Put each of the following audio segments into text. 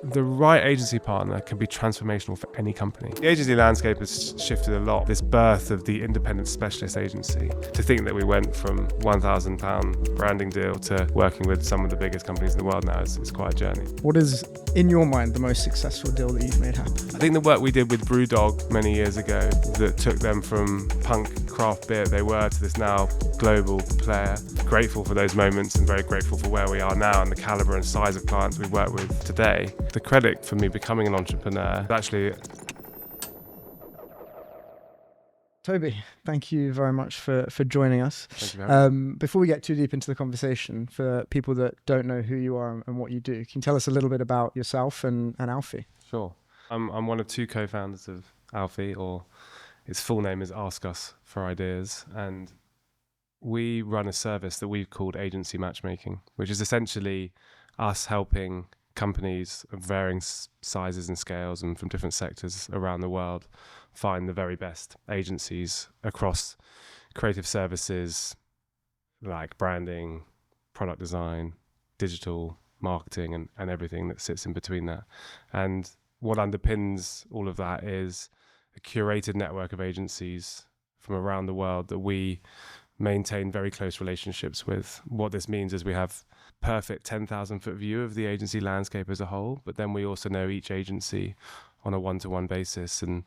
The right agency partner can be transformational for any company. The agency landscape has shifted a lot. This birth of the independent specialist agency, to think that we went from £1,000 branding deal to working with some of the biggest companies in the world now is quite a journey. What is, in your mind, the most successful deal that you've made happen? I think the work we did with Brewdog many years ago that took them from punk craft beer they were to this now global player. Grateful for those moments and very grateful for where we are now and the caliber and size of clients we work with today. The credit for me becoming an entrepreneur actually. Toby, thank you very much for joining us. Thank you very much. Before we get too deep into the conversation, for people that don't know who you are and what you do, can you tell us a little bit about yourself and AUFI? Sure. I'm one of two co-founders of AUFI, or its full name is Ask Us for Ideas, and we run a service that we've called agency matchmaking, which is essentially us helping companies of varying sizes and scales and from different sectors around the world find the very best agencies across creative services like branding, product design, digital marketing, and everything that sits in between that. And what underpins all of that is a curated network of agencies from around the world that we maintain very close relationships with. What this means is we have perfect 10,000-foot view of the agency landscape as a whole, but then we also know each agency on a one-to-one basis. And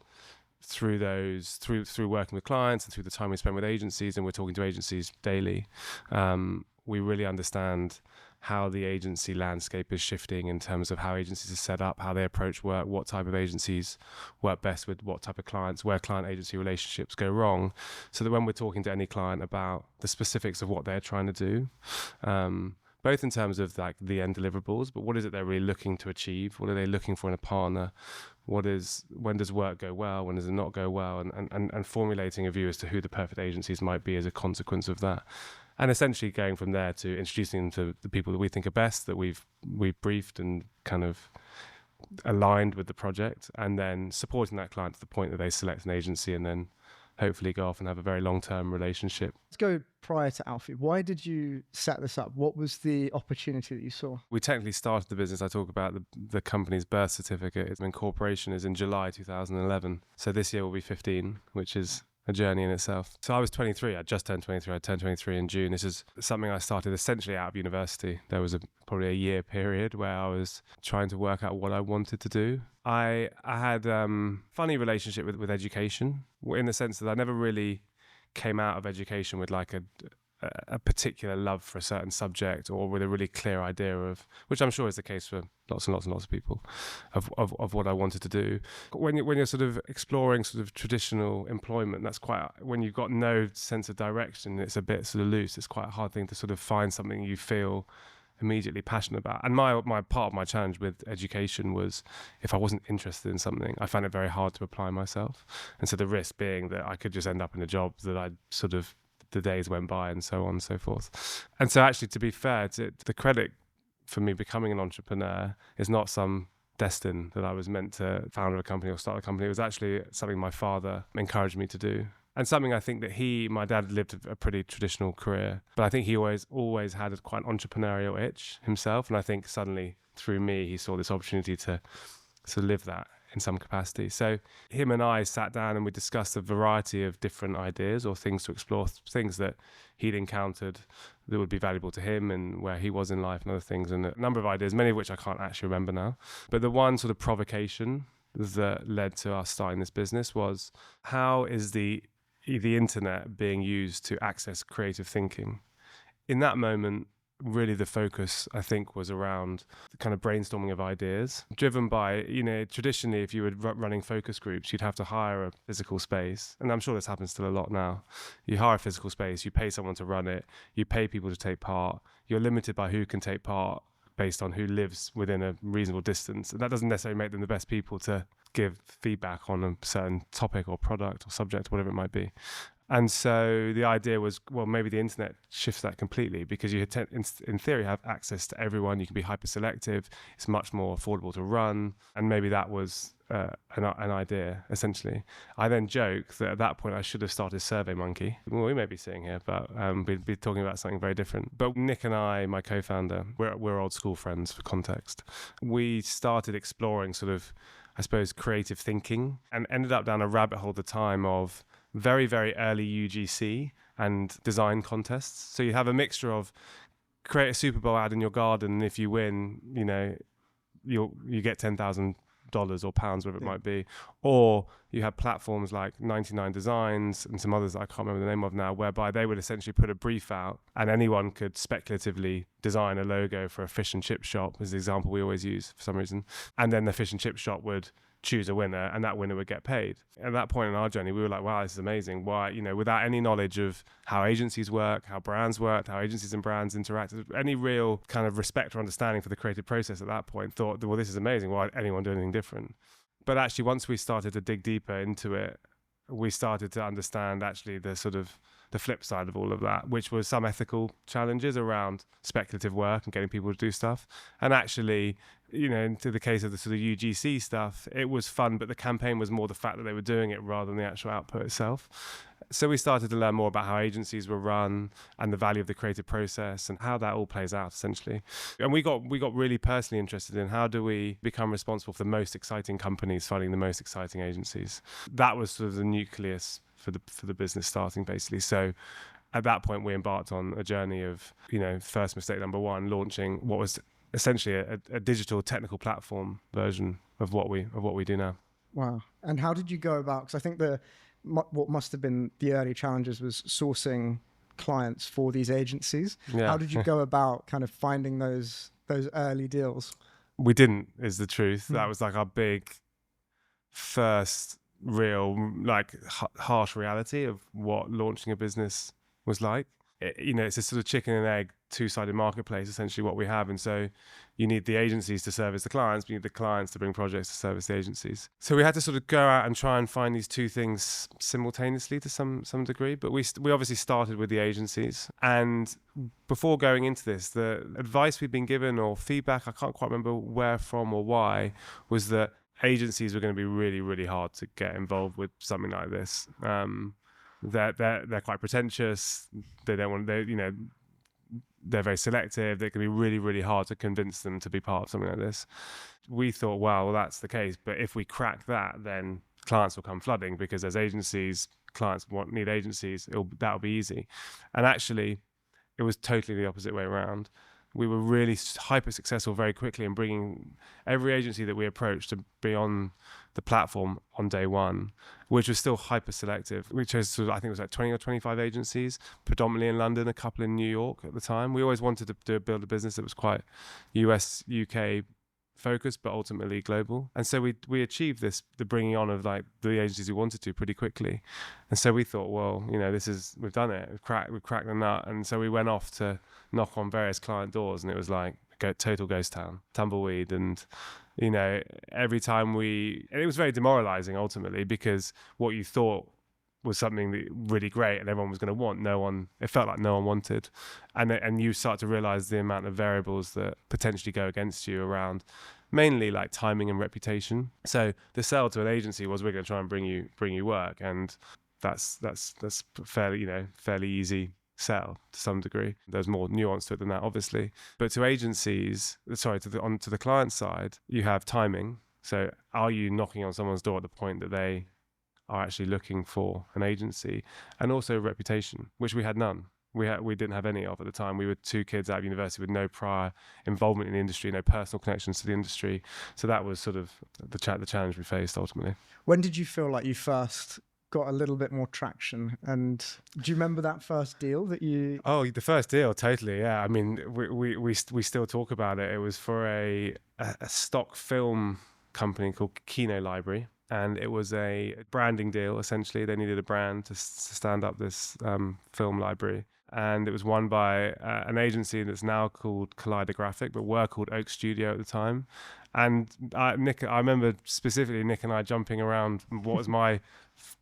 through working with clients and through the time we spend with agencies, and we're talking to agencies daily, we really understand how the agency landscape is shifting in terms of how agencies are set up, how they approach work, what type of agencies work best with what type of clients, where client-agency relationships go wrong, so that when we're talking to any client about the specifics of what they're trying to do, both in terms of like the end deliverables, but what is it they're really looking to achieve? What are they looking for in a partner? When does work go well? When does it not go well? And formulating a view as to who the perfect agencies might be as a consequence of that. And essentially going from there to introducing them to the people that we think are best, that we've briefed and kind of aligned with the project, and then supporting that client to the point that they select an agency and then hopefully go off and have a very long-term relationship. Let's go prior to AUFI. Why did you set this up? What was the opportunity that you saw? We technically started the business. I talk about the company's birth certificate. Its incorporation is in July 2011. So this year will be 15, which is a journey in itself. So I was 23. I just turned 23. I turned 23 in June. This is something I started essentially out of university. There was probably a year period where I was trying to work out what I wanted to do. I had funny relationship with education, in the sense that I never really came out of education with like a particular love for a certain subject, or with a really clear idea of, which I'm sure is the case for lots and lots and lots of people, of what I wanted to do. When you're sort of exploring sort of traditional employment, that's quite, when you've got no sense of direction, it's a bit sort of loose. It's quite a hard thing to sort of find something you feel immediately passionate about. And my part of my challenge with education was, if I wasn't interested in something, I found it very hard to apply myself. And so the risk being that I could just end up in a job that I'd sort of, the days went by and so on and so forth. And so actually, to be fair, the credit for me becoming an entrepreneur is not some destined that I was meant to found a company or start a company. It was actually something my father encouraged me to do. And something I think that my dad lived a pretty traditional career, but I think he always had quite an entrepreneurial itch himself. And I think suddenly through me, he saw this opportunity to live that in some capacity. So him and I sat down and we discussed a variety of different ideas or things to explore, things that he'd encountered that would be valuable to him and where he was in life and other things, and a number of ideas, many of which I can't actually remember now. But the one sort of provocation that led to us starting this business was, how is the internet being used to access creative thinking? In that moment, really the focus, I think, was around the kind of brainstorming of ideas, driven by, traditionally, if you were running focus groups, you'd have to hire a physical space. And I'm sure this happens still a lot now. You hire a physical space, you pay someone to run it, you pay people to take part. You're limited by who can take part based on who lives within a reasonable distance. And that doesn't necessarily make them the best people to give feedback on a certain topic or product or subject, whatever it might be. And so the idea was, well, maybe the internet shifts that completely, because you in theory have access to everyone. You can be hyper selective. It's much more affordable to run. And maybe that was an idea, essentially. I then joke that at that point I should have started SurveyMonkey. Well, we may be sitting here, but we'd be talking about something very different. But Nick and I, my co-founder, we're old school friends for context. We started exploring sort of, I suppose, creative thinking, and ended up down a rabbit hole at the time of very, very early UGC and design contests. So you have a mixture of create a Super Bowl ad in your garden, and if you win, you know, you get $10,000 or pounds, whatever it might be. Or you have platforms like 99 Designs and some others that I can't remember the name of now, whereby they would essentially put a brief out and anyone could speculatively design a logo for a fish and chip shop, is the example we always use for some reason. And then the fish and chip shop would choose a winner, and that winner would get paid. At that point in our journey, we were like, wow, this is amazing. Why, you know, without any knowledge of how agencies work, how brands work, how agencies and brands interact, any real kind of respect or understanding for the creative process at that point, thought, well, this is amazing. Why would anyone do anything different? But actually, once we started to dig deeper into it, we started to understand actually the sort of the flip side of all of that, which was some ethical challenges around speculative work and getting people to do stuff. And actually, you know, into the case of the sort of UGC stuff, it was fun, but the campaign was more the fact that they were doing it rather than the actual output itself. So we started to learn more about how agencies were run and the value of the creative process and how that all plays out, essentially. And we got really personally interested in how do we become responsible for the most exciting companies finding the most exciting agencies. That was sort of the nucleus for the business starting, basically. So at that point, we embarked on a journey of, you know, first mistake number one, launching what was essentially a digital technical platform version of what we do now. Wow. And how did you go about, because I think what must have been the early challenges was sourcing clients for these agencies. Yeah. How did you go about kind of finding those early deals? We didn't, is the truth. That was like our big first real, like, harsh reality of what launching a business was like. You know, it's a sort of chicken and egg, two-sided marketplace, essentially what we have. And so you need the agencies to service the clients, but you need the clients to bring projects to service the agencies. So we had to sort of go out and try and find these two things simultaneously to some degree. But we obviously started with the agencies. And before going into this, the advice we'd been given or feedback, I can't quite remember where from or why, was that agencies were going to be really, really hard to get involved with something like this. They're quite pretentious. They don't want, you know, they're very selective. It can be really, really hard to convince them to be part of something like this. We thought, well, that's the case. But if we crack that, then clients will come flooding, because there's agencies, clients need agencies. That'll be easy. And actually, it was totally the opposite way around. We were really hyper successful very quickly in bringing every agency that we approached to be on the platform on day one, which was still hyper selective. We chose sort of, I think it was like 20 or 25 agencies, predominantly in London, a couple in New York at the time. We always wanted to build a business that was quite US, UK focused, but ultimately global. And so we achieved the bringing on of like the agencies we wanted to pretty quickly. And so we thought, well, you know, we've done it. We've cracked the nut. And so we went off to knock on various client doors, and it was like total ghost town, tumbleweed. And, you know, every time it was very demoralizing ultimately, because what you thought was something that really great and everyone was going to want, it felt like no one wanted. And you start to realize the amount of variables that potentially go against you around mainly like timing and reputation. So the sell to an agency was, we're going to try and bring you work. And that's fairly easy sell to some degree. There's more nuance to it than that, obviously. But to agencies, to the client side, you have timing. So are you knocking on someone's door at the point that they are actually looking for an agency? And also reputation, which we had none. We didn't have any of at the time. We were two kids out of university with no prior involvement in the industry, no personal connections to the industry. So that was sort of the challenge we faced ultimately. When did you feel like you first got a little bit more traction? And do you remember that first deal that you... Oh, the first deal, totally, yeah. I mean, we still talk about it. It was for a stock film company called Kino Library. And it was a branding deal, essentially. They needed a brand to stand up this film library. And it was won by an agency that's now called Kaleidographic, but were called Oak Studio at the time. And I remember specifically Nick and I jumping around what was my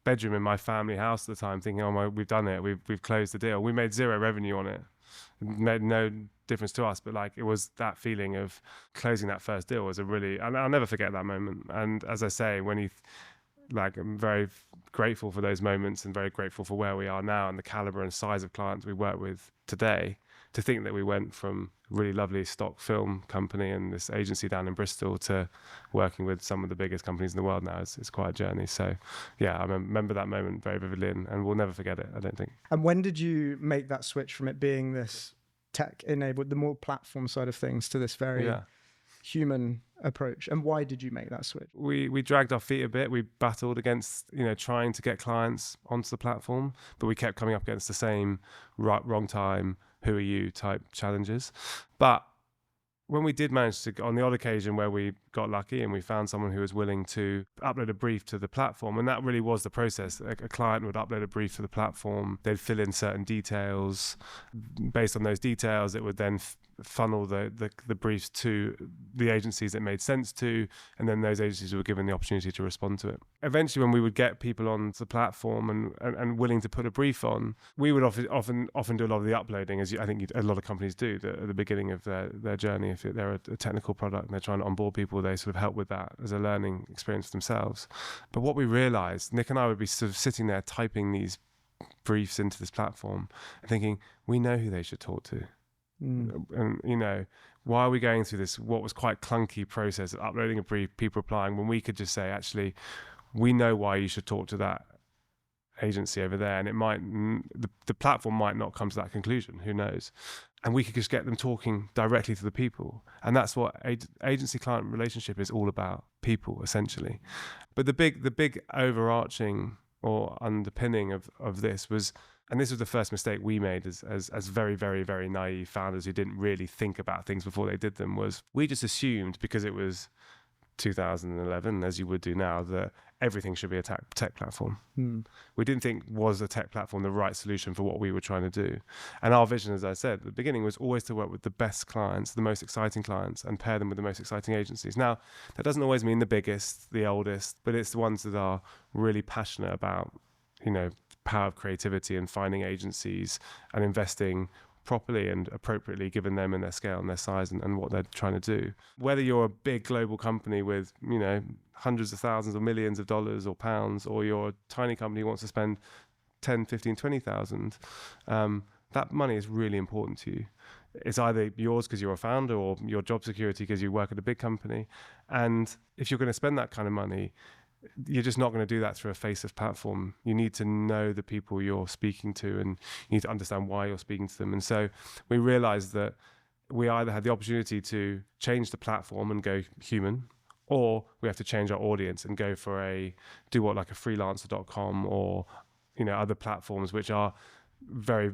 bedroom in my family house at the time thinking, oh my, we've done it, we've closed the deal. We made 0 revenue on it. It made no difference to us, but like it was that feeling of closing that first deal was and I'll never forget that moment. And as I say, I'm very grateful for those moments and very grateful for where we are now and the caliber and size of clients we work with today. To think that we went from a really lovely stock film company and this agency down in Bristol to working with some of the biggest companies in the world now is quite a journey. So yeah, I remember that moment very vividly and we'll never forget it, I don't think. And when did you make that switch from it being this tech-enabled, the more platform side of things, to this very human approach? And why did you make that switch? We dragged our feet a bit. We battled against, trying to get clients onto the platform, but we kept coming up against the same wrong time, who are you type challenges. But when we did manage to, on the odd occasion where we got lucky and we found someone who was willing to upload a brief to the platform, and that really was the process. A client would upload a brief to the platform, they'd fill in certain details. Based on those details, it would then funnel the briefs to the agencies it made sense to, and then those agencies were given the opportunity to respond to it. Eventually, when we would get people onto the platform and willing to put a brief on, we would often do a lot of the uploading, as I think a lot of companies do at the beginning of their journey. If they're a technical product and they're trying to onboard people, they sort of help with that as a learning experience for themselves. But what we realized, Nick and I would be sort of sitting there typing these briefs into this platform and thinking, we know who they should talk to. And why are we going through this what was quite clunky process of uploading a brief, people applying, when we could just say, actually, we know why you should talk to that agency over there, and it might the platform might not come to that conclusion, who knows, and we could just get them talking directly to the people. And that's what agency client relationship is all about, people essentially. But the big overarching or underpinning of this was, and this was the first mistake we made as very, very, very naive founders who didn't really think about things before they did them, was we just assumed, because it was 2011, as you would do now, that everything should be a tech platform. We didn't think, was a tech platform the right solution for what we were trying to do? And our vision, as I said at the beginning, was always to work with the best clients, the most exciting clients, and pair them with the most exciting agencies. Now, that doesn't always mean the biggest, the oldest, but it's the ones that are really passionate about, power of creativity and finding agencies and investing properly and appropriately, given them and their scale and their size and what they're trying to do. Whether you're a big global company with, hundreds of thousands or millions of dollars or pounds, or you're a tiny company who wants to spend 10, 15, 20,000, that money is really important to you. It's either yours because you're a founder, or your job security because you work at a big company. And if you're going to spend that kind of money, you're just not going to do that through a faceless platform. You need to know the people you're speaking to, and you need to understand why you're speaking to them. And so we realized that we either had the opportunity to change the platform and go human, or we have to change our audience and go for do what like a freelancer.com or other platforms which are very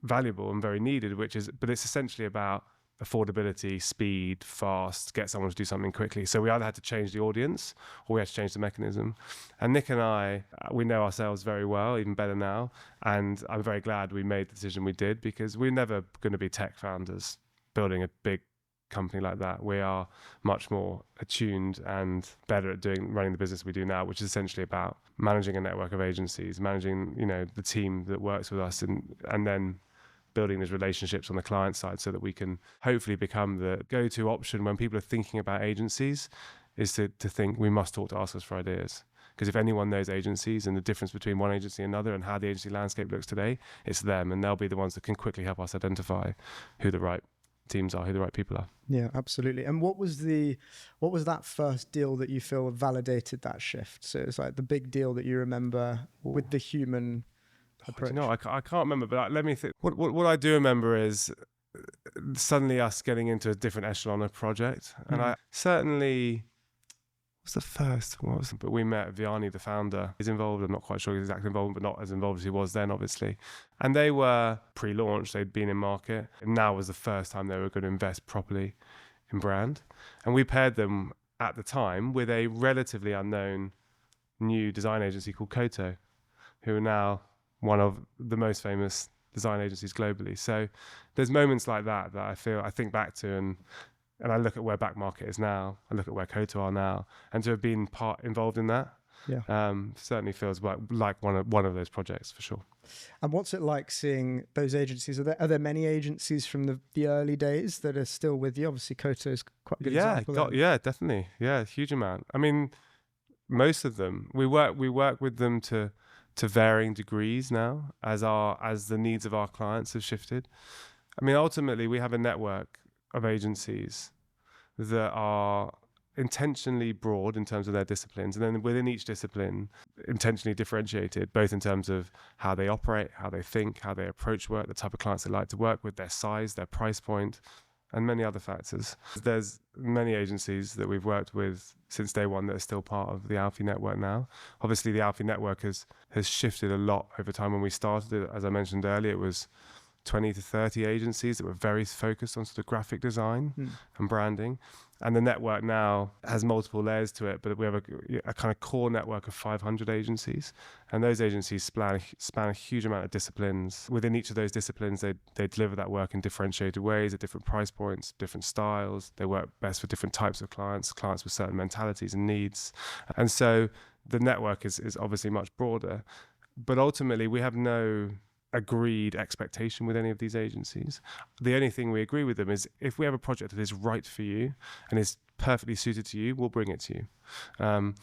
valuable and very needed, but it's essentially about affordability, speed, fast, get someone to do something quickly. So we either had to change the audience or we had to change the mechanism. And Nick and I, we know ourselves very well, even better now. And I'm very glad we made the decision we did, because we're never going to be tech founders building a big company like that. We are much more attuned and better at running the business we do now, which is essentially about managing a network of agencies, managing, the team that works with us, and then building these relationships on the client side so that we can hopefully become the go-to option when people are thinking about agencies, is to think we must talk to us for ideas. Because if anyone knows agencies and the difference between one agency and another and how the agency landscape looks today, it's them, and they'll be the ones that can quickly help us identify who the right teams are, who the right people are. Yeah, absolutely. And what was that first deal that you feel validated that shift? So it's like the big deal that you remember with the human approach. I can't remember, but let me think. What I do remember is suddenly us getting into a different echelon of project. And I certainly, what's the first? But we met Vianney, the founder. He's involved. I'm not quite sure he's exactly involved, but not as involved as he was then, obviously. And they were pre-launch. They'd been in market. And now was the first time they were going to invest properly in brand. And we paired them at the time with a relatively unknown new design agency called Koto, who are now one of the most famous design agencies globally. So there's moments like that I think back to, and I look at where Back Market is now, I look at where Koto are now, and to have been involved in that Certainly feels like one of those projects for sure. And what's it like seeing those agencies? Are there many agencies from the early days that are still with you? Obviously, Koto is quite a good example. Definitely. Yeah, huge amount. I mean, most of them. We work with them to varying degrees now as the needs of our clients have shifted. I mean, ultimately, we have a network of agencies that are intentionally broad in terms of their disciplines, and then within each discipline intentionally differentiated, both in terms of how they operate, how they think, how they approach work, the type of clients they like to work with, their size, their price point, and many other factors. There's many agencies that we've worked with since day one that are still part of the AUFI network now. Obviously, the AUFI network has shifted a lot over time. When we started it, as I mentioned earlier, it was 20 to 30 agencies that were very focused on sort of graphic design and branding. And the network now has multiple layers to it, but we have a kind of core network of 500 agencies. And those agencies span a huge amount of disciplines. Within each of those disciplines, they deliver that work in differentiated ways at different price points, different styles. They work best for different types of clients with certain mentalities and needs. And so the network is obviously much broader. But ultimately, we have no agreed expectation with any of these agencies. The only thing we agree with them is if we have a project that is right for you and is perfectly suited to you, we'll bring it to you.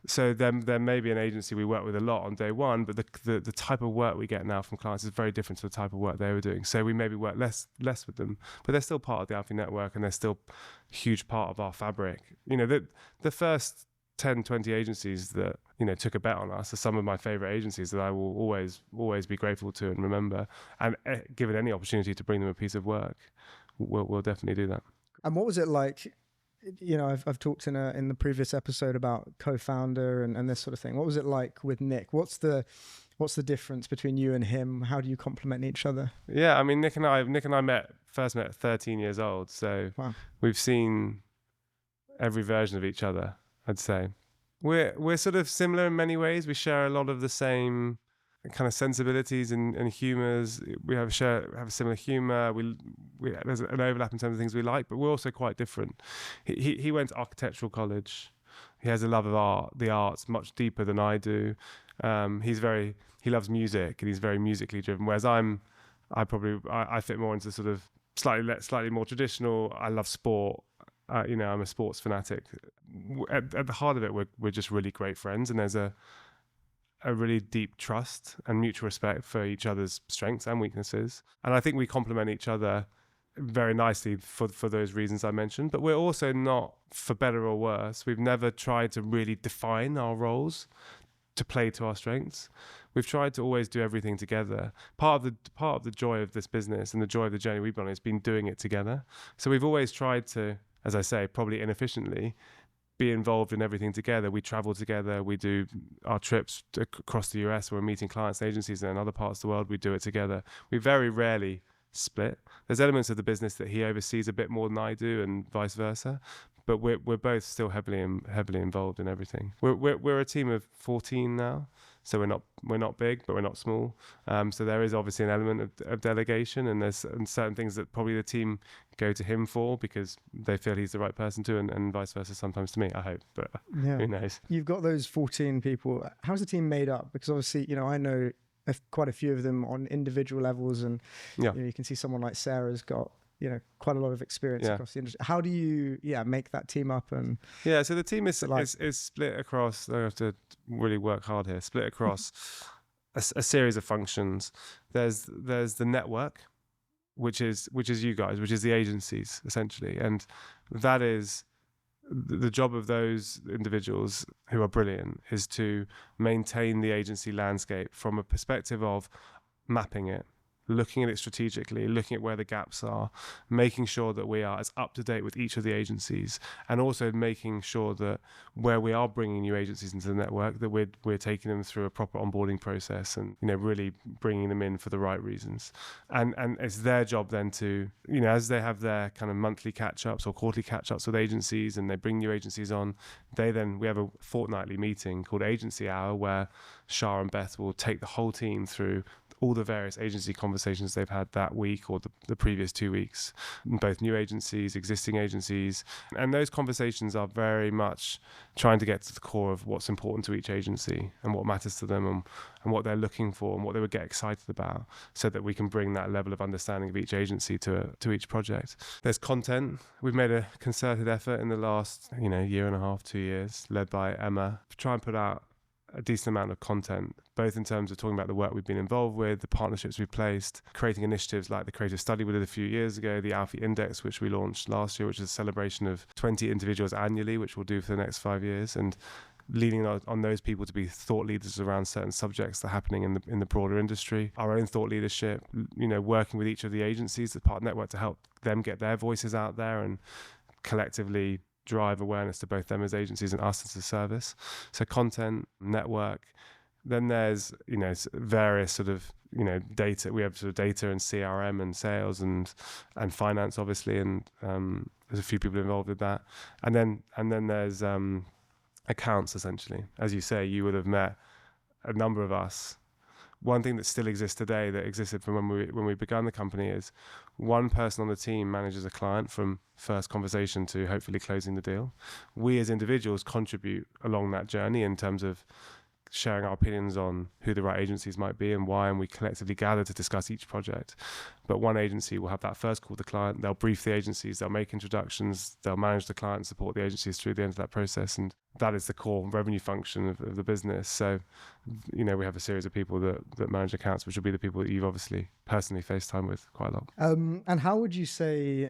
So there may be an agency we work with a lot on day one, but the type of work we get now from clients is very different to the type of work they were doing. So we maybe work less with them, but they're still part of the AUFI network and they're still a huge part of our fabric. You know, the first 10, 20 agencies that, you know, took a bet on us are some of my favorite agencies that I will always be grateful to and remember. And given any opportunity to bring them a piece of work, we'll definitely do that. And what was it like? You know, I've talked in the previous episode about co-founder and this sort of thing. What was it like with Nick? What's the difference between you and him? How do you complement each other? Yeah, I mean, Nick and I first met at 13 years old. So We've seen every version of each other, I'd say. We're sort of similar in many ways. We share a lot of the same kind of sensibilities and humours. We have a similar humour. There's an overlap in terms of things we like, but we're also quite different. He went to architectural college. He has a love of the arts, much deeper than I do. He loves music and he's very musically driven. Whereas I fit more into sort of slightly more traditional. I love sport. I'm a sports fanatic. At the heart of it, we're just really great friends, and there's a really deep trust and mutual respect for each other's strengths and weaknesses. And I think we complement each other very nicely for those reasons I mentioned. But we're also not, for better or worse, we've never tried to really define our roles to play to our strengths. We've tried to always do everything together. Part of the joy of this business and the joy of the journey we've been on has been doing it together. So we've always tried to, as I say, probably inefficiently, be involved in everything together. We travel together. We do our trips across the US. We're meeting clients and agencies, and in other parts of the world, we do it together. We very rarely split. There's elements of the business that he oversees a bit more than I do, and vice versa. But we're both still heavily involved in everything. We're a team of 14 now, so we're not big, but we're not small. So there is obviously an element of delegation, and there's certain things that probably the team go to him for because they feel he's the right person to, and vice versa sometimes to me, I hope, but who knows. You've got those 14 people. How's the team made up? Because obviously, you know, I know quite a few of them on individual levels, and you know, you can see someone like Sarah's got, you know, quite a lot of experience across the industry. How do you make that team up? And so the team is split across, I have to really work hard here, split across a series of functions. There's the network, which is you guys, which is the agencies essentially, and that is the job of those individuals who are brilliant is to maintain the agency landscape from a perspective of mapping it, looking at it strategically, looking at where the gaps are, making sure that we are as up to date with each of the agencies, and also making sure that where we are bringing new agencies into the network, that we're taking them through a proper onboarding process and, you know, really bringing them in for the right reasons. And it's their job then to, you know, as they have their kind of monthly catch-ups or quarterly catch-ups with agencies and they bring new agencies on, we have a fortnightly meeting called Agency Hour where Shah and Beth will take the whole team through all the various agency conversations they've had that week or the previous 2 weeks, both new agencies, existing agencies. And those conversations are very much trying to get to the core of what's important to each agency and what matters to them and what they're looking for and what they would get excited about, so that we can bring that level of understanding of each agency to each project. There's content. We've made a concerted effort in the last year and a half, 2 years, led by Emma, to try and put out a decent amount of content, both in terms of talking about the work we've been involved with, the partnerships we've placed, creating initiatives like the creative study we did a few years ago, the AUFI Index, which we launched last year, which is a celebration of 20 individuals annually, which we'll do for the next 5 years, and leading on those people to be thought leaders around certain subjects that are happening in the broader industry. Our own thought leadership, working with each of the agencies as part of the network to help them get their voices out there and collectively drive awareness to both them as agencies and us as a service. So content, network. Then there's, various sort of, data. We have sort of data and CRM and sales and finance, obviously, and there's a few people involved with that. And then there's accounts, essentially. As you say, you would have met a number of us. One thing that still exists today, that existed from when we began the company, is one person on the team manages a client from first conversation to hopefully closing the deal. We as individuals contribute along that journey in terms of sharing our opinions on who the right agencies might be and why, and we collectively gather to discuss each project. But one agency will have that first call with the client, they'll brief the agencies, they'll make introductions, they'll manage the client and support the agencies through the end of that process, and that is the core revenue function of the business. So, we have a series of people that manage accounts, which will be the people that you've obviously personally FaceTime with quite a lot. And how would you say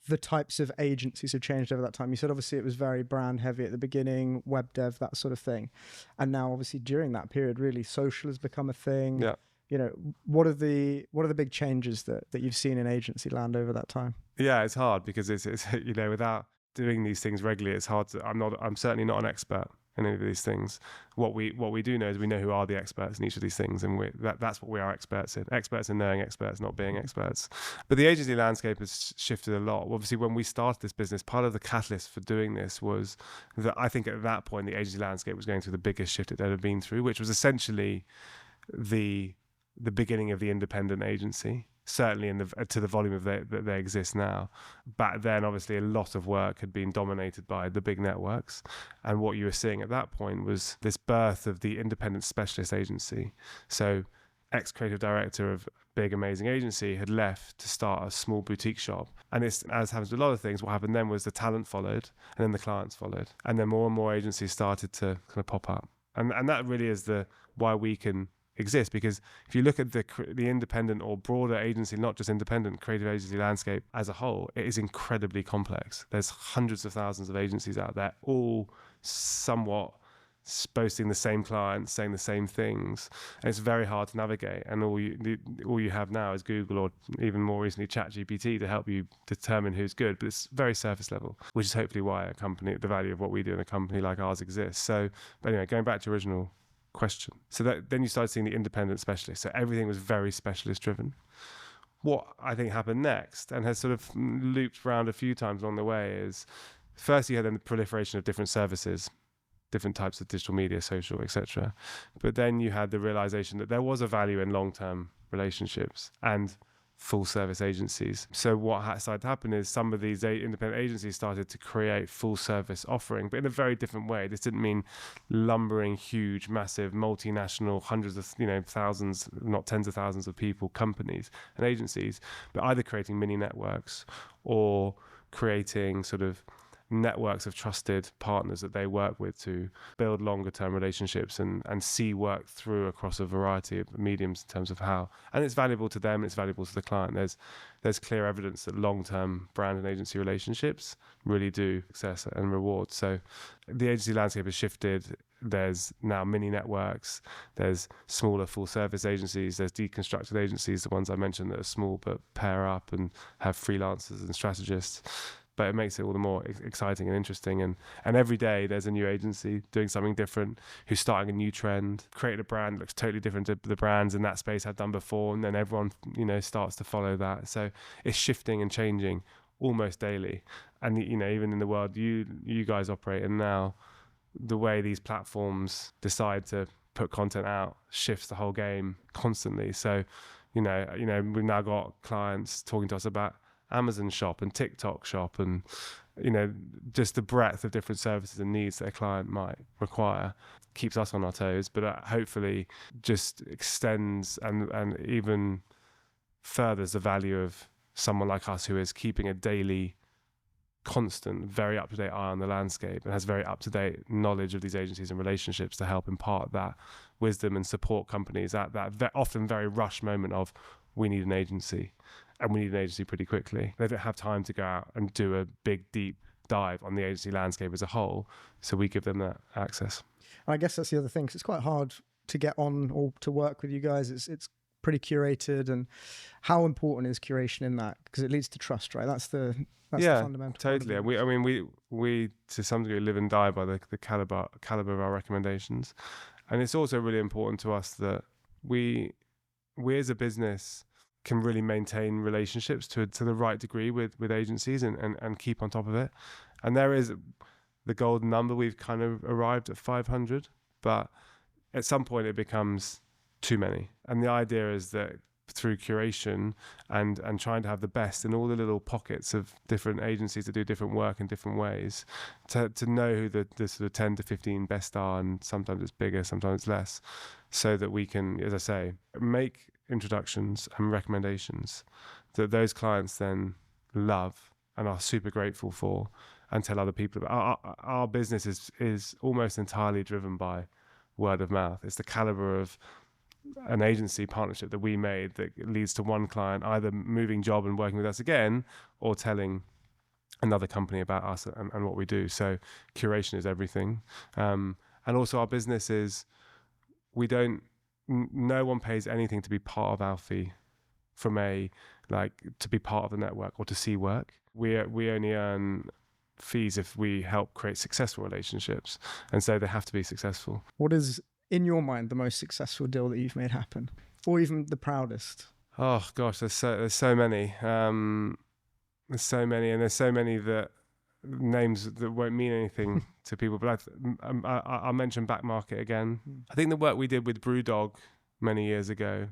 the types of agencies have changed over that time? You said obviously it was very brand heavy at the beginning, web dev, that sort of thing. And now obviously during that period, really social has become a thing. Yeah. What are the big changes that you've seen in agency land over that time? Yeah, it's hard because it's without doing these things regularly, it's hard to, I'm certainly not an expert in any of these things. What we do know is we know who are the experts in each of these things, and that's what we are experts in knowing experts, not being experts. But the agency landscape has shifted a lot. Obviously, when we started this business, part of the catalyst for doing this was that I think at that point the agency landscape was going through the biggest shift it had ever been through, which was essentially the beginning of the independent agency, certainly to the volume that they exist now. Back then, obviously, a lot of work had been dominated by the big networks. And what you were seeing at that point was this birth of the independent specialist agency. So ex-creative director of big, amazing agency had left to start a small boutique shop. And it's, as happens with a lot of things, what happened then was the talent followed and then the clients followed. And then more and more agencies started to kind of pop up. And that really is why we can exist, because if you look at the independent or broader agency, not just independent, creative agency landscape as a whole, it is incredibly complex. There's hundreds of thousands of agencies out there, all somewhat boasting the same clients, saying the same things, and it's very hard to navigate. And all you have now is Google, or even more recently ChatGPT, to help you determine who's good. But it's very surface level, which is hopefully why the value of what we do in a company like ours exists. So, but anyway, going back to original question. So then you started seeing the independent specialists. So everything was very specialist driven. What I think happened next, and has sort of looped around a few times along the way, is first you had the proliferation of different services, different types of digital media, social, etc. But then you had the realization that there was a value in long-term relationships and full service agencies. So what started to happen is some of these independent agencies started to create full service offering, but in a very different way. This didn't mean lumbering huge, massive, multinational, hundreds of, thousands, not tens of thousands of people, companies and agencies, but either creating mini networks or creating sort of networks of trusted partners that they work with to build longer term relationships and see work through across a variety of mediums in terms of how. And it's valuable to them, it's valuable to the client. There's clear evidence that long-term brand and agency relationships really do success and reward. So the agency landscape has shifted. There's now mini networks, there's smaller full service agencies, there's deconstructed agencies, the ones I mentioned that are small but pair up and have freelancers and strategists. But it makes it all the more exciting and interesting. And every day there's a new agency doing something different, who's starting a new trend, creating a brand that looks totally different to the brands in that space had done before. And then everyone, starts to follow that. So it's shifting and changing almost daily. And, even in the world you guys operate in now, the way these platforms decide to put content out shifts the whole game constantly. So, we've now got clients talking to us about Amazon Shop and TikTok Shop and, just the breadth of different services and needs that a client might require keeps us on our toes, but hopefully just extends and even furthers the value of someone like us who is keeping a daily, constant, very up-to-date eye on the landscape and has very up-to-date knowledge of these agencies and relationships to help impart that wisdom and support companies at that often very rush moment of, we need an agency, and we need an agency pretty quickly. They don't have time to go out and do a big, deep dive on the agency landscape as a whole, so we give them that access. I guess that's the other thing, because it's quite hard to get on or to work with you guys. It's pretty curated, and how important is curation in that? Because it leads to trust, right? That's the fundamental. Totally. And we to some degree live and die by the caliber of our recommendations, and it's also really important to us that we as a business can really maintain relationships to the right degree with agencies and keep on top of it. And there is the golden number. We've kind of arrived at 500, but at some point it becomes too many. And the idea is that through curation and trying to have the best in all the little pockets of different agencies that do different work in different ways, to know who the sort of 10 to 15 best are, and sometimes it's bigger, sometimes it's less, so that we can, as I say, make introductions and recommendations that those clients then love and are super grateful for and tell other people about. Our business is almost entirely driven by word of mouth. It's the caliber of an agency partnership that we made that leads to one client either moving job and working with us again, or telling another company about us and what we do. So curation is everything. And also our business is, no one pays anything to be part of AUFI to be part of the network or to see work. We only earn fees if we help create successful relationships, and so they have to be successful. What is, in your mind, the most successful deal that you've made happen, or even the proudest? Oh gosh, there's so many. There's so many, and there's so many that names that won't mean anything to people. But I'll mention Back Market again. I think the work we did with Brewdog many years ago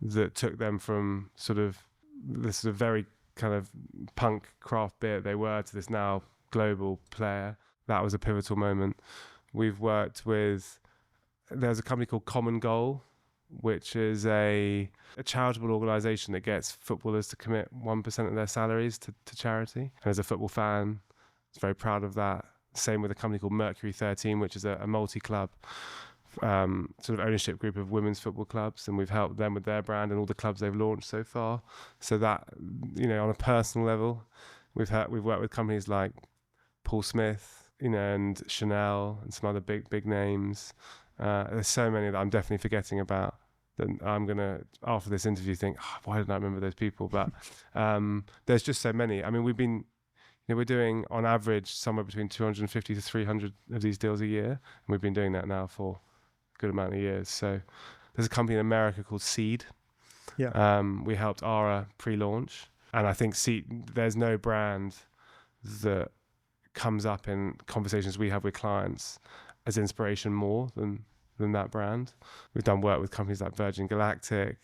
that took them from sort of this sort of very kind of punk craft beer they were to this now global player. That was a pivotal moment. We've worked with, there's a company called Common Goal, which is a charitable organisation that gets footballers to commit 1% of their salaries to charity. And as a football fan, I was very proud of that. Same with a company called Mercury 13, which is a multi-club sort of ownership group of women's football clubs, and we've helped them with their brand and all the clubs they've launched so far. So that, on a personal level, we've worked with companies like Paul Smith, and Chanel and some other big names. There's so many that I'm definitely forgetting about that I'm gonna, after this interview, think, why didn't I remember those people? But there's just so many. I mean, we're doing on average somewhere between 250 to 300 of these deals a year, and we've been doing that now for a good amount of years. So there's a company in America called Seed. Yeah. We helped Ara pre-launch, and I think there's no brand that comes up in conversations we have with clients as inspiration more than that brand. We've done work with companies like Virgin Galactic,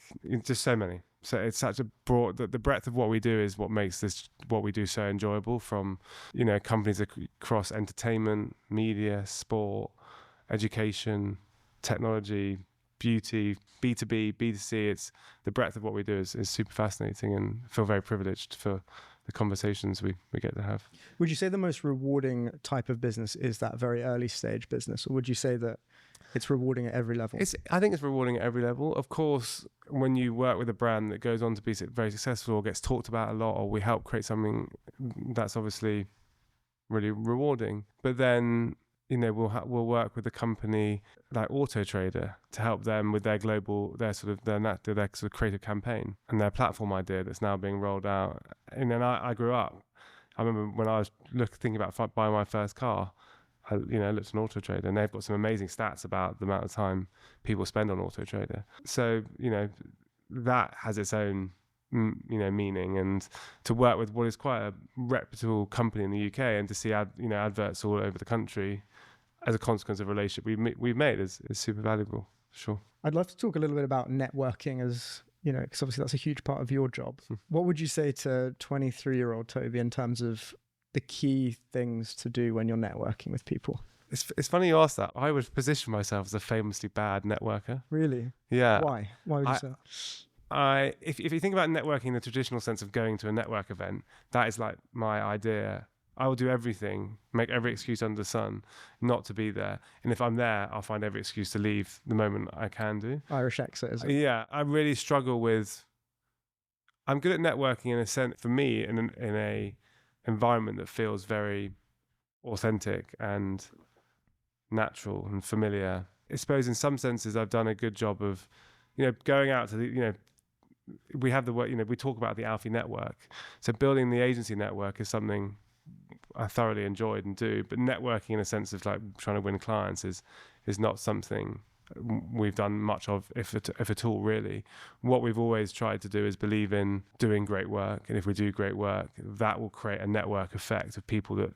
just so many. So it's such a broad, the breadth of what we do is what makes what we do so enjoyable, from, companies across entertainment, media, sport, education, technology, beauty, B2B, B2C. It's the breadth of what we do is super fascinating, and I feel very privileged for the conversations we get to have. Would you say the most rewarding type of business is that very early stage business, or would you say that it's rewarding at every level? I think it's rewarding at every level. Of course, when you work with a brand that goes on to be very successful or gets talked about a lot, or we help create something, that's obviously really rewarding. But then, we'll work with a company like Auto Trader to help them with their sort of creative campaign and their platform idea that's now being rolled out. And then I grew up. I remember when I was thinking about buying my first car, I looked on Auto Trader, and they've got some amazing stats about the amount of time people spend on Auto Trader. So, that has its own, meaning. And to work with what is quite a reputable company in the UK and to see adverts all over the country, as a consequence of a relationship we've made is super valuable, for sure. I'd love to talk a little bit about networking as, because obviously that's a huge part of your job. What would you say to 23-year-old Toby in terms of the key things to do when you're networking with people? It's funny you ask that. I would position myself as a famously bad networker. Really? Yeah. Why would you say that? If you think about networking in the traditional sense of going to a network event, that is like my idea. I will do everything, make every excuse under the sun not to be there. And if I'm there, I'll find every excuse to leave the moment I can do. Irish exit, is it? Yeah, I really struggle with... I'm good at networking in a sense, for me, in a environment that feels very authentic and natural and familiar. I suppose in some senses I've done a good job of, going out to the, we have the work, we talk about the AUFI network. So building the agency network is something I thoroughly enjoyed and do, but networking in a sense of like trying to win clients is not something we've done much of, if at all, really. What we've always tried to do is believe in doing great work, and if we do great work, that will create a network effect of people that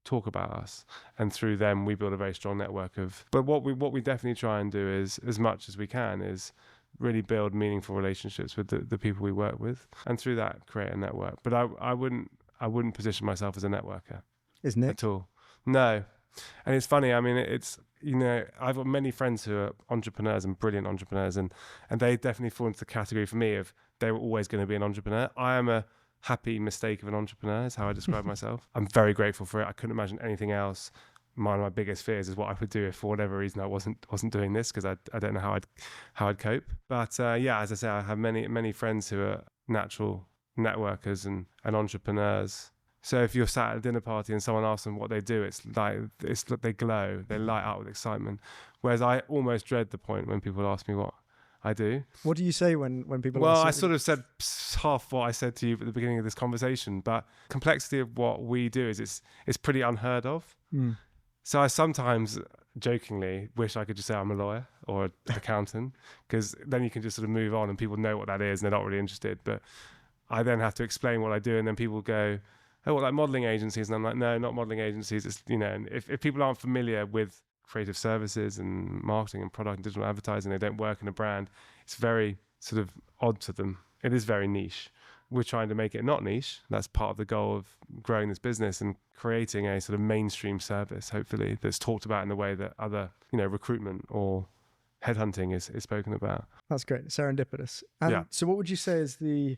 talk about us, and through them we build a very strong network of... But what we definitely try and do is, as much as we can, is really build meaningful relationships with the people we work with, and through that create a network. But I wouldn't position myself as a networker. Is Nick? At all. No. And it's funny, I mean, it's, I've got many friends who are entrepreneurs and brilliant entrepreneurs, and they definitely fall into the category for me of they were always going to be an entrepreneur. I am a happy mistake of an entrepreneur is how I describe myself. I'm very grateful for it. I couldn't imagine anything else. One of my biggest fears is what I would do if for whatever reason I wasn't doing this, because I don't know how I'd cope. But yeah, as I say, I have many friends who are natural networkers and entrepreneurs. So if you're sat at a dinner party and someone asks them what they do, it's like they glow, they light up with excitement. Whereas I almost dread the point when people ask me what I do. What do you say when people Well, ask I you? sort of said half what I said to you at the beginning of this conversation, but complexity of what we do is it's pretty unheard of. Mm. So I sometimes jokingly wish I could just say I'm a lawyer or an accountant, because then you can just sort of move on and people know what that is and they're not really interested. But I then have to explain what I do, and then people go, oh, well, like modeling agencies. And I'm like, no, not modeling agencies. It's, and if people aren't familiar with creative services and marketing and product and digital advertising, they don't work in a brand, it's very sort of odd to them. It is very niche. We're trying to make it not niche. That's part of the goal of growing this business and creating a sort of mainstream service, hopefully, that's talked about in the way that other, recruitment or headhunting is spoken about. That's great. Serendipitous. And Yeah. So what would you say is the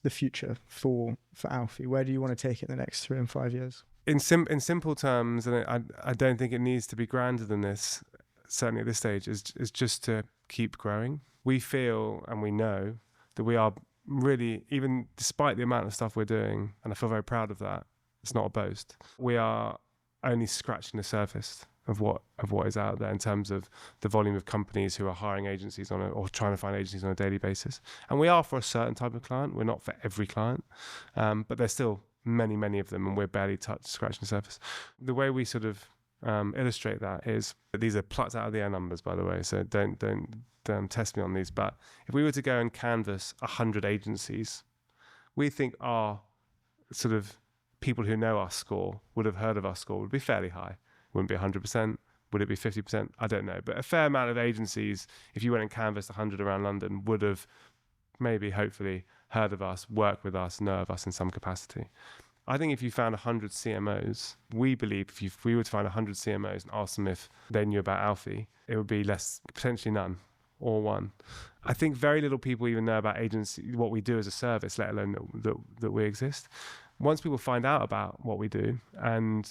future for AUFI? Where do you want to take it in the next 3 and 5 years? In simple terms, and I don't think it needs to be grander than this, certainly at this stage, is just to keep growing. We feel and we know that we are really, even despite the amount of stuff we're doing, and I feel very proud of that, it's not a boast, we are only scratching the surface of what is out there in terms of the volume of companies who are hiring agencies or trying to find agencies on a daily basis. And we are for a certain type of client. We're not for every client, but there's still many of them, and we're barely scratching the surface. The way we sort of illustrate that is that these are plucked out of the air numbers, by the way, so don't test me on these. But if we were to go and canvass 100 agencies, we think our sort of people who know our score, would have heard of our score, would be fairly high. Wouldn't be 100%. Would it be 50%? I don't know. But a fair amount of agencies, if you went and canvassed 100 around London, would have maybe, hopefully, heard of us, worked with us, know of us in some capacity. I think if you found 100 CMOs, we believe if we were to find 100 CMOs and ask them if they knew about AUFI, it would be less, potentially none, or one. I think very little people even know about agency, what we do as a service, let alone that we exist. Once people find out about what we do, and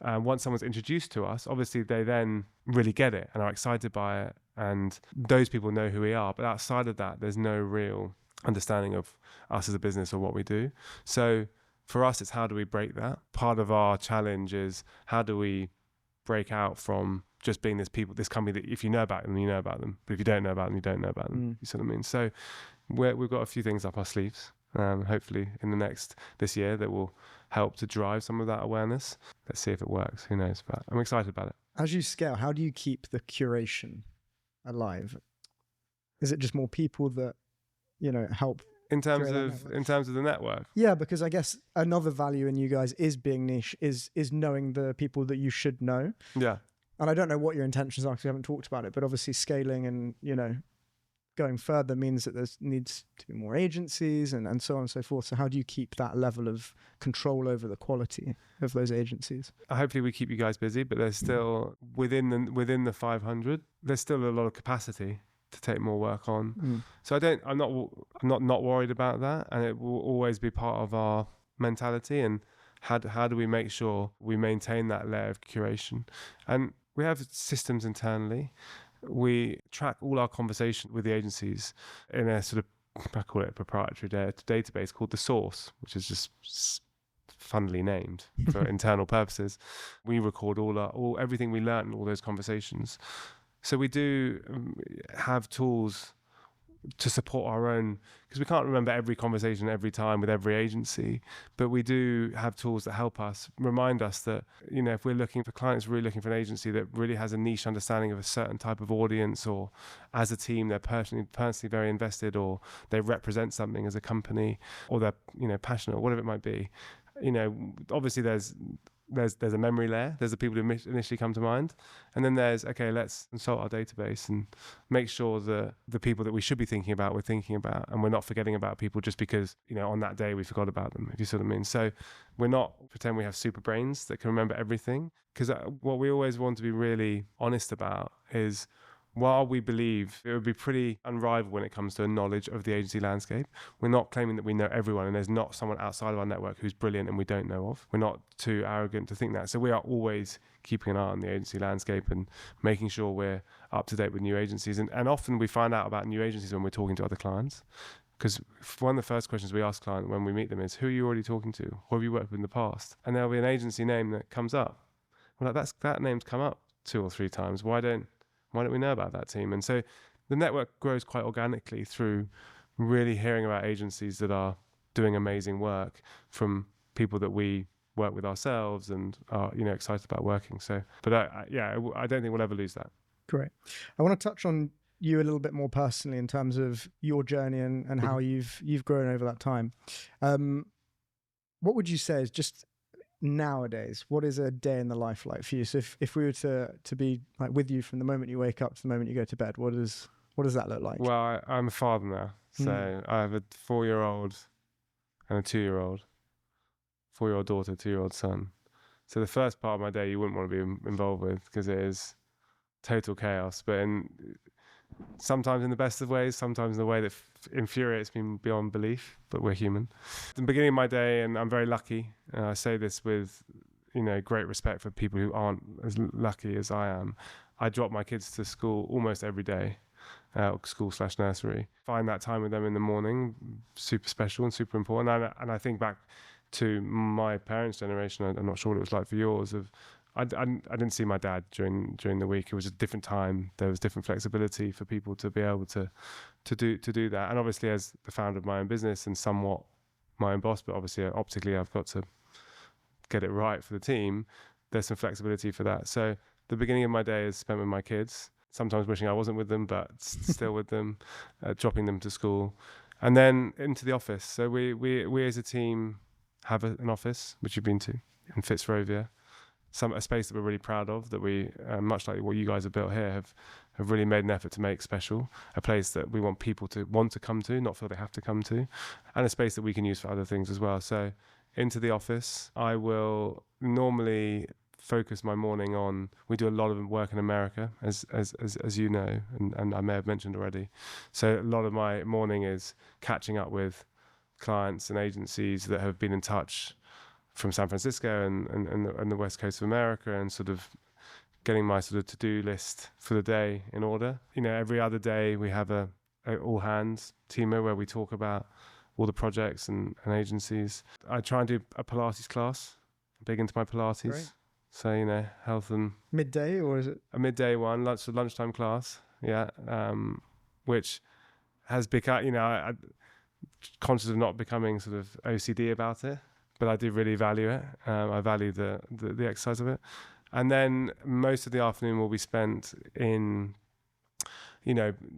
once someone's introduced to us, obviously they then really get it and are excited by it, and those people know who we are. But outside of that, there's no real understanding of us as a business or what we do. So for us, it's how do we break that? Part of our challenge is how do we break out from just being this company that if you know about them, you know about them. But if you don't know about them, you don't know about them. You see what I mean? So we've got a few things up our sleeves, hopefully in this year, that will help to drive some of that awareness. Let's see if it works. Who knows? But I'm excited about it. As you scale, how do you keep the curation alive? Is it just more people that, help In terms of the network? Yeah, because I guess another value in you guys is being niche, is knowing the people that you should know. Yeah. And I don't know what your intentions are because we haven't talked about it, but obviously scaling and, going further means that there needs to be more agencies and so on and so forth. So how do you keep that level of control over the quality of those agencies? Hopefully we keep you guys busy, but there's still within the 500, there's still a lot of capacity to take more work on. So I'm not worried about that, and it will always be part of our mentality. And how do we make sure we maintain that layer of curation? And we have systems internally. We track all our conversation with the agencies in a sort of, I call it a proprietary database called The Source, which is just funnily named for internal purposes. We record everything we learn in all those conversations. So we do have tools to support our own, because we can't remember every conversation every time with every agency, but we do have tools that help us, remind us that, if we're looking for clients, really looking for an agency that really has a niche understanding of a certain type of audience, or as a team, they're personally very invested, or they represent something as a company, or they're passionate, or whatever it might be. Obviously there's a memory layer. There's the people who initially come to mind. And then there's, okay, let's consult our database and make sure that the people that we should be thinking about, we're thinking about, and we're not forgetting about people just because, on that day we forgot about them, if you see what I mean. So we're not pretend we have super brains that can remember everything, because what we always want to be really honest about is, while we believe it would be pretty unrivaled when it comes to a knowledge of the agency landscape, we're not claiming that we know everyone and there's not someone outside of our network who's brilliant and we don't know of. We're not too arrogant to think that. So we are always keeping an eye on the agency landscape and making sure we're up to date with new agencies. And often we find out about new agencies when we're talking to other clients, because one of the first questions we ask clients when we meet them is, who are you already talking to? Who have you worked with in the past? And there'll be an agency name that comes up. We're like, that name's come up 2 or 3 times. Why don't we know about that team? And so the network grows quite organically through really hearing about agencies that are doing amazing work from people that we work with ourselves and are excited about working. So, but I don't think we'll ever lose that. Great. I want to touch on you a little bit more personally in terms of your journey and how you've grown over that time. What would you say is just nowadays, what is a day in the life like for you? So if we were to be like with you from the moment you wake up to the moment you go to bed, what does that look like? Well, I'm a father now, so I have a 4-year-old and a 2-year-old, 4-year-old daughter, 2-year-old son. So the first part of my day you wouldn't want to be involved with, because it is total chaos, but sometimes in the best of ways, sometimes in a way that infuriates me beyond belief, but we're human. At the beginning of my day, and I'm very lucky, and I say this with great respect for people who aren't as lucky as I am, I drop my kids to school almost every day, school/nursery. Find that time with them in the morning super special and super important. And I think back to my parents' generation, I'm not sure what it was like for yours, I didn't see my dad during the week. It was a different time. There was different flexibility for people to be able to do that. And obviously, as the founder of my own business and somewhat my own boss, but obviously optically I've got to get it right for the team. There's some flexibility for that. So the beginning of my day is spent with my kids. Sometimes wishing I wasn't with them, but still with them, dropping them to school, and then into the office. So we as a team have an office which you've been to in Fitzrovia. A space that we're really proud of, that we, much like what you guys have built here, have really made an effort to make special. A place that we want people to want to come to, not feel they have to come to, and a space that we can use for other things as well. So into the office, I will normally focus my morning on, we do a lot of work in America, as you know, and I may have mentioned already. So a lot of my morning is catching up with clients and agencies that have been in touch from San Francisco and the West Coast of America, and sort of getting my sort of to-do list for the day in order. Every other day we have a all hands teamer where we talk about all the projects and agencies. I try and do a Pilates class. I'm big into my Pilates. Great. So, health and... Midday, or is it? A midday one, lunchtime class, yeah, which has become, I'm conscious of not becoming sort of OCD about it, but I do really value it. I value the exercise of it. And then most of the afternoon will be spent in,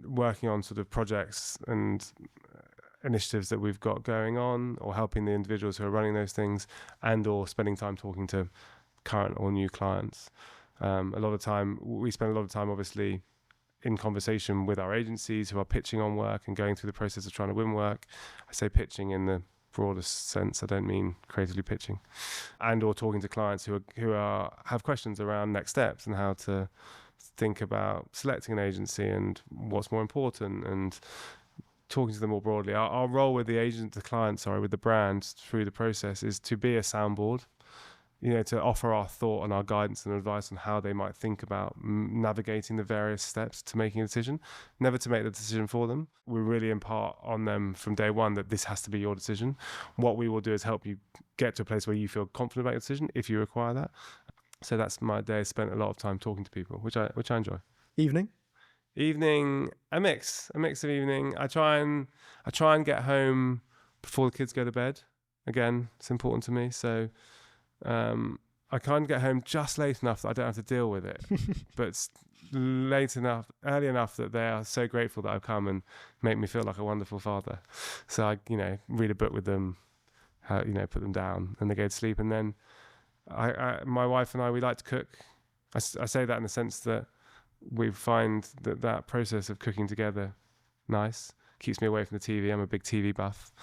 working on sort of projects and initiatives that we've got going on, or helping the individuals who are running those things, and or spending time talking to current or new clients. We spend a lot of time obviously in conversation with our agencies who are pitching on work and going through the process of trying to win work. I say pitching in the broadest sense, I don't mean creatively pitching, and or talking to clients who have questions around next steps and how to think about selecting an agency and what's more important, and talking to them more broadly. Our role with with the brand through the process is to be a soundboard, to offer our thought and our guidance and advice on how they might think about navigating the various steps to making a decision, never to make the decision for them. We really impart on them from day one that this has to be your decision. What we will do is help you get to a place where you feel confident about your decision if you require that. So that's my day. I spent a lot of time talking to people, which I enjoy. Evening, a mix of evening. I try and get home before the kids go to bed. Again, it's important to me. So I can't get home just late enough that I don't have to deal with it, but early enough that they are so grateful that I've come and make me feel like a wonderful father. So I, read a book with them, put them down, and they go to sleep. And then my wife and I, we like to cook. I say that in the sense that we find that process of cooking together nice, keeps me away from the TV. I'm a big TV buff.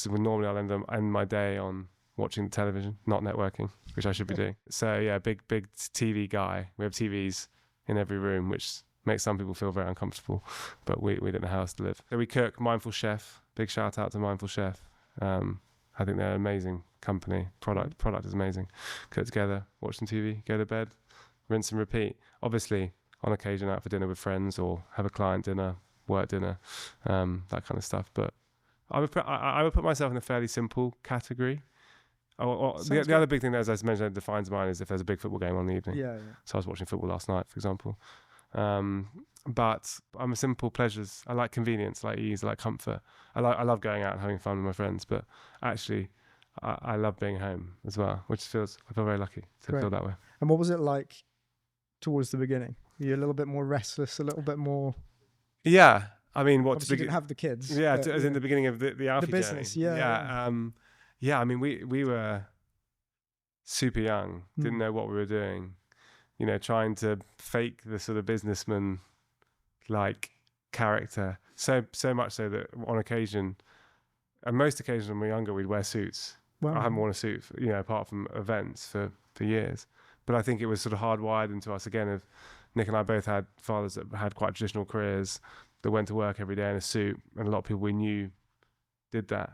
Normally I'll end my day on watching the television, not networking, which I should be doing. So yeah, big TV guy. We have TVs in every room, which makes some people feel very uncomfortable, but we don't know how else to live. So we cook. Mindful Chef, big shout out to Mindful Chef. I think they're an amazing company. Product is amazing. Cook together, watch some TV, go to bed, rinse and repeat. Obviously, on occasion out for dinner with friends or have a client dinner, work dinner, that kind of stuff. But I would put myself in a fairly simple category. The other big thing that, as I mentioned, that defines mine is if there's a big football game on the evening. Yeah. So I was watching football last night, for example. But I'm a simple pleasures. I like convenience, I like ease, I like comfort. I love going out and having fun with my friends, but actually I love being home as well, I feel very lucky to feel that way. And what was it like towards the beginning? Were you a little bit more restless, a little bit more? Yeah. I mean, obviously you didn't have the kids. Yeah, as in the beginning of the AUFI the business, journey. Yeah. Yeah, I mean, we were super young, didn't know what we were doing, trying to fake the sort of businessman like character. So much so that on occasion, and most occasions when we were younger, we'd wear suits. Wow. I haven't worn a suit, apart from events for years. But I think it was sort of hardwired into us again. Of Nick and I both had fathers that had quite traditional careers that went to work every day in a suit, and a lot of people we knew did that.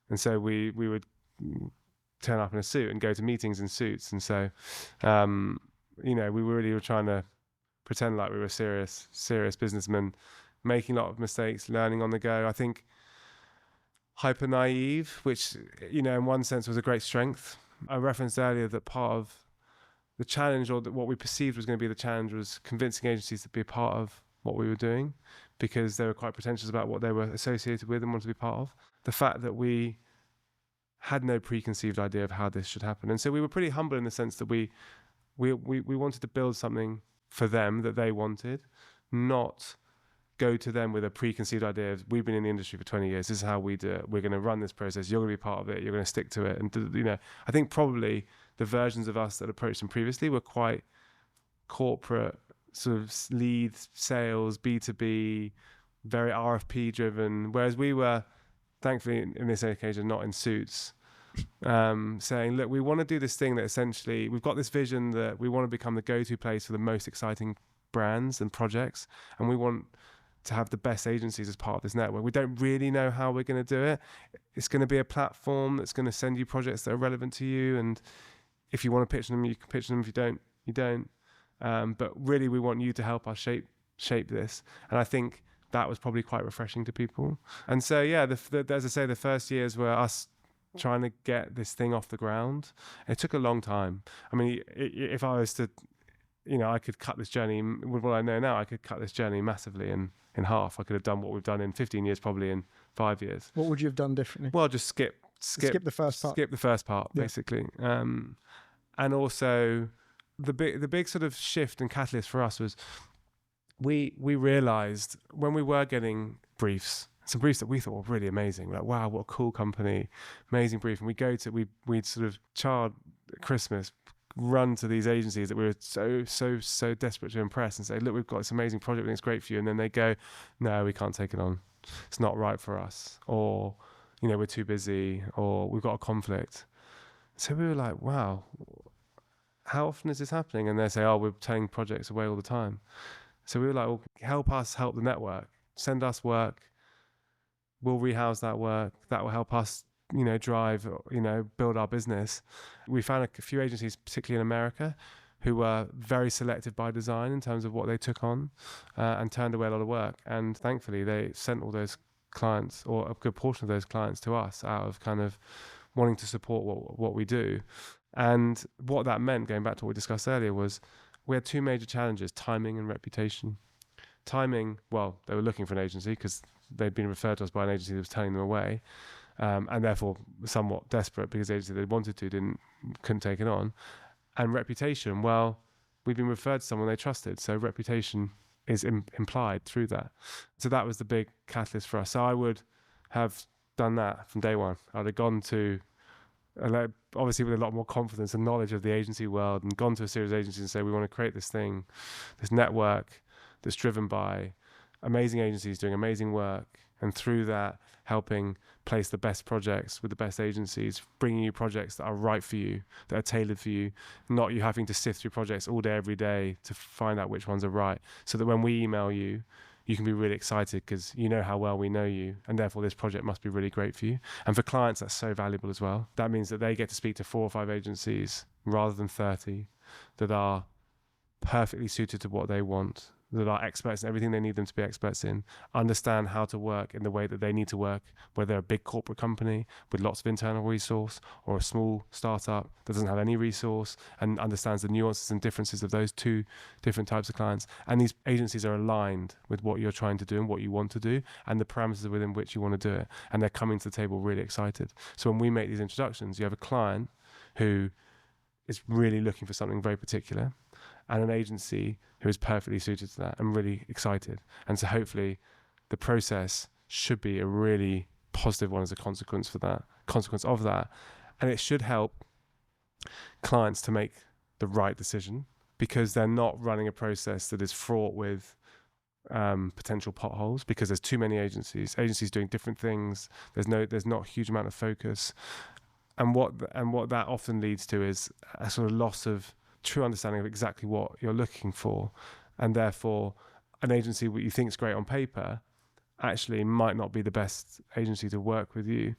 And so we would turn up in a suit and go to meetings in suits. And so, we really were trying to pretend like we were serious businessmen, making a lot of mistakes, learning on the go. I think hyper naive, which, in one sense was a great strength. I referenced earlier that part of the challenge, or that what we perceived was going to be the challenge, was convincing agencies to be a part of what we were doing, because they were quite pretentious about what they were associated with and wanted to be part of. The fact that we had no preconceived idea of how this should happen. And so we were pretty humble in the sense that we wanted to build something for them that they wanted, not go to them with a preconceived idea of, we've been in the industry for 20 years, this is how we do it, we're going to run this process, you're going to be part of it, you're going to stick to it. And, I think probably the versions of us that approached them previously were quite corporate, sort of lead sales, B2B, very RFP driven, whereas we were, thankfully in this occasion, not in suits, saying, look, we want to do this thing that essentially, we've got this vision that we want to become the go-to place for the most exciting brands and projects, and we want to have the best agencies as part of this network. We don't really know how we're going to do it. It's going to be a platform that's going to send you projects that are relevant to you, and if you want to pitch them, you can pitch them. If you don't, you don't. But really, we want you to help us shape this. And I think that was probably quite refreshing to people. And so, yeah, as I say, the first years were us trying to get this thing off the ground. It took a long time. I mean, if I was to, I could cut this journey, with what I know now, I could cut this journey massively in half. I could have done what we've done in 15 years, probably in 5 years. What would you have done differently? Well, just skip the first part. Skip the first part, basically. And also, the big sort of shift and catalyst for us was we realised when we were getting briefs some briefs that we thought were really amazing. Like, wow, what a cool company, amazing brief. And we'd sort of chard at Christmas, run to these agencies that we were so desperate to impress and say, look, we've got this amazing project and it's great for you. And then they go, no, we can't take it on. It's not right for us. Or, we're too busy, or we've got a conflict. So we were like, wow, how often is this happening? And they say, oh, we're turning projects away all the time. So we were like, well, help us help the network. Send us work. We'll rehouse that work. That will help us, drive, build our business. We found a few agencies, particularly in America, who were very selective by design in terms of what they took on, and turned away a lot of work. And thankfully, they sent all those clients, or a good portion of those clients, to us out of kind of wanting to support what we do. And what that meant, going back to what we discussed earlier, was we had two major challenges: timing and reputation. Timing, well, they were looking for an agency because they'd been referred to us by an agency that was turning them away, and therefore somewhat desperate because the agency they wanted to couldn't take it on. And reputation, well, we've been referred to someone they trusted, so reputation is implied through that. So that was the big catalyst for us. So I would have done that from day one. I'd have gone to, obviously with a lot more confidence and knowledge of the agency world, and gone to a series of agencies and say, we want to create this thing, this network that's driven by amazing agencies doing amazing work, and through that helping place the best projects with the best agencies, bringing you projects that are right for you, that are tailored for you, not you having to sift through projects all day every day to find out which ones are right, so that when we email you, you can be really excited because you know how well we know you, and therefore this project must be really great for you. And for clients, that's so valuable as well. That means that they get to speak to 4 or 5 agencies rather than 30 that are perfectly suited to what they want, that are experts in everything they need them to be experts in, understand how to work in the way that they need to work, whether they're a big corporate company with lots of internal resource or a small startup that doesn't have any resource, and understands the nuances and differences of those two different types of clients. And these agencies are aligned with what you're trying to do and what you want to do and the parameters within which you want to do it. And they're coming to the table really excited. So when we make these introductions, you have a client who is really looking for something very particular, and an agency who is perfectly suited to that and really excited. And so hopefully the process should be a really positive one as a consequence of that. And it should help clients to make the right decision, because they're not running a process that is fraught with potential potholes, because there's too many agencies doing different things. There's not a huge amount of focus. And what that often leads to is a sort of loss of true understanding of exactly what you're looking for, and therefore an agency what you think is great on paper actually might not be the best agency to work with you,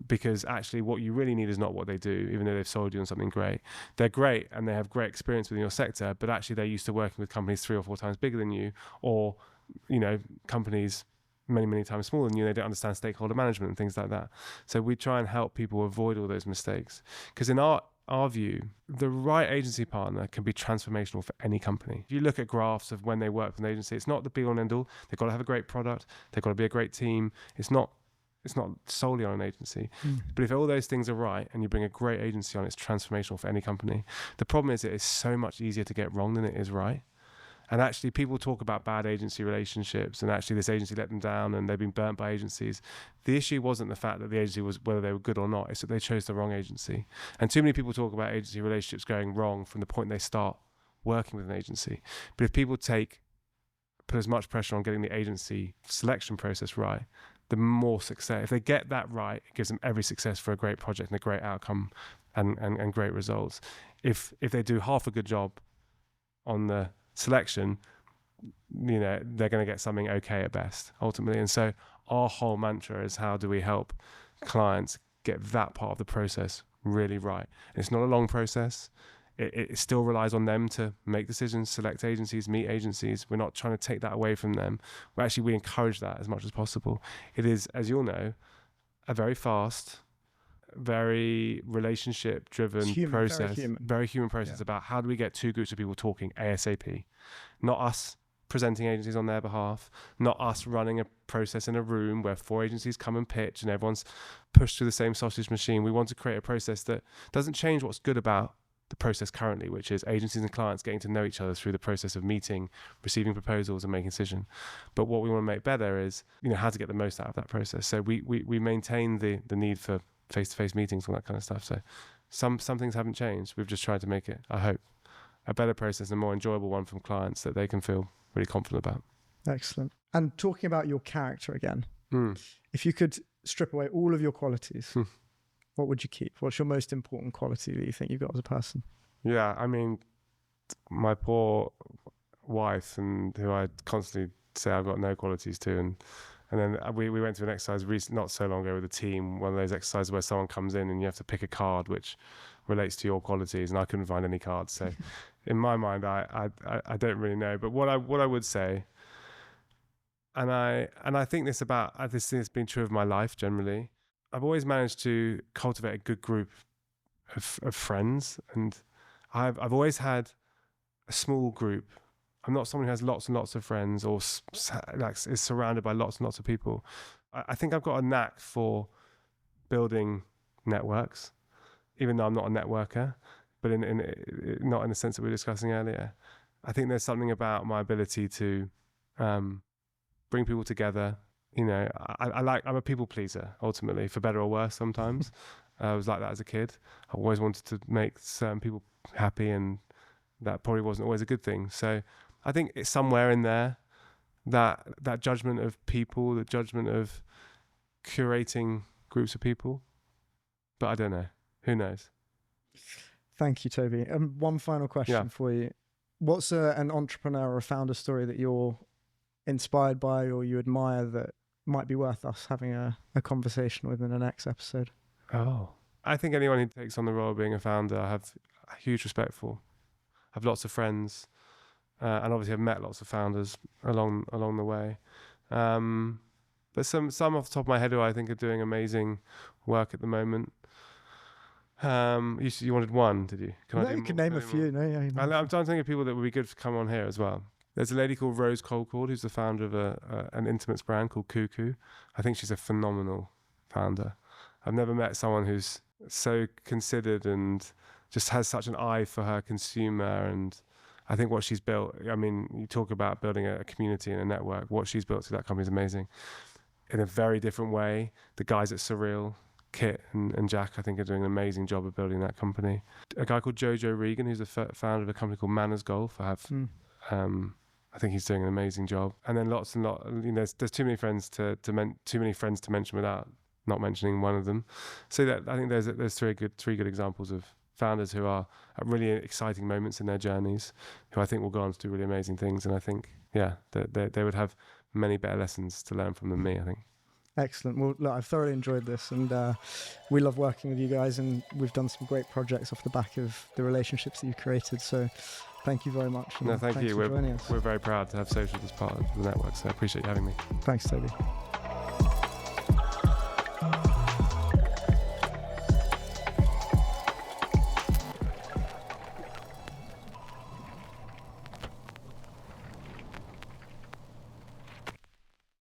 because actually what you really need is not what they do, even though they've sold you on something great. They're great and they have great experience within your sector, but actually they're used to working with companies 3 or 4 times bigger than you, or companies many times smaller than you. They don't understand stakeholder management and things like that. So we try and help people avoid all those mistakes, because in our view, the right agency partner can be transformational for any company. If you look at graphs of when they work with an agency, it's not the be all and end all. They've got to have a great product. They've got to be a great team. It's not solely on an agency. But if all those things are right and you bring a great agency on, it's transformational for any company. The problem is it is so much easier to get wrong than it is right. And actually people talk about bad agency relationships, and actually this agency let them down and they've been burnt by agencies. The issue wasn't the fact that the agency was whether they were good or not, it's that they chose the wrong agency. And too many people talk about agency relationships going wrong from the point they start working with an agency. But if people put as much pressure on getting the agency selection process right, the more success. If they get that right, it gives them every success for a great project and a great outcome and great results. If they do half a good job on the selection, they're going to get something okay at best ultimately. And so our whole mantra is, how do we help clients get that part of the process really right? And it's not a long process. It still relies on them to make decisions, select agencies, meet agencies. We're not trying to take that away from them. We encourage that as much as possible. It is, as you'll know, a very fast, very relationship-driven process, very human process about how do we get 2 groups of people talking ASAP. Not us presenting agencies on their behalf, not us running a process in a room where 4 agencies come and pitch and everyone's pushed through the same sausage machine. We want to create a process that doesn't change what's good about the process currently, which is agencies and clients getting to know each other through the process of meeting, receiving proposals and making decisions. But what we want to make better is, how to get the most out of that process. So we maintain the need for face-to-face meetings and all that kind of stuff. So some things haven't changed. We've just tried to make it, I hope, a better process and a more enjoyable one from clients that they can feel really confident about. Excellent. And talking about your character again, if you could strip away all of your qualities, what would you keep? What's your most important quality that you think you've got as a person? Yeah, I mean, my poor wife, and who I constantly say I've got no qualities to, and then we went to an exercise not so long ago with a team, one of those exercises where someone comes in and you have to pick a card which relates to your qualities, and I couldn't find any cards. So in my mind, I don't really know. But what I would say, and I think this has been true of my life generally, I've always managed to cultivate a good group of friends, and I've always had a small group. I'm not someone who has lots and lots of friends or is surrounded by lots and lots of people. I think I've got a knack for building networks, even though I'm not a networker, but not in the sense that we were discussing earlier. I think there's something about my ability to bring people together. I'm a people pleaser, ultimately, for better or worse sometimes. I was like that as a kid. I always wanted to make certain people happy, and that probably wasn't always a good thing. So I think it's somewhere in there, that judgment of people, the judgment of curating groups of people. But I don't know. Who knows? Thank you, Toby. One final question for you. What's an entrepreneur or a founder story that you're inspired by or you admire that might be worth us having a conversation with in the next episode? I think anyone who takes on the role of being a founder, I have a huge respect for. I have lots of friends, and obviously I've met lots of founders along the way. But some off the top of my head who I think are doing amazing work at the moment. You wanted one, did you? You can name a few. I'm trying to think of people that would be good to come on here as well. There's a lady called Rose Colcord, who's the founder of an intimates brand called Cuckoo. I think she's a phenomenal founder. I've never met someone who's so considered and just has such an eye for her consumer. And I think what she's built, I mean, you talk about building a community and a network. What she's built through that company is amazing. In a very different way, the guys at Surreal, Kit and Jack, I think, are doing an amazing job of building that company. A guy called Jojo Regan, who's the founder of a company called Manners Golf. I think he's doing an amazing job. And then lots and lots. There's too many friends to mention without not mentioning one of them. So that I think there's three good examples of founders who are at really exciting moments in their journeys, who I think will go on to do really amazing things. And I think, they would have many better lessons to learn from than me, I think. Excellent. Well, look, I've thoroughly enjoyed this, and we love working with you guys, and we've done some great projects off the back of the relationships that you've created. So thank you very much. No, thank you. We're very proud to have social as part of the network, so I appreciate you having me. Thanks, Toby.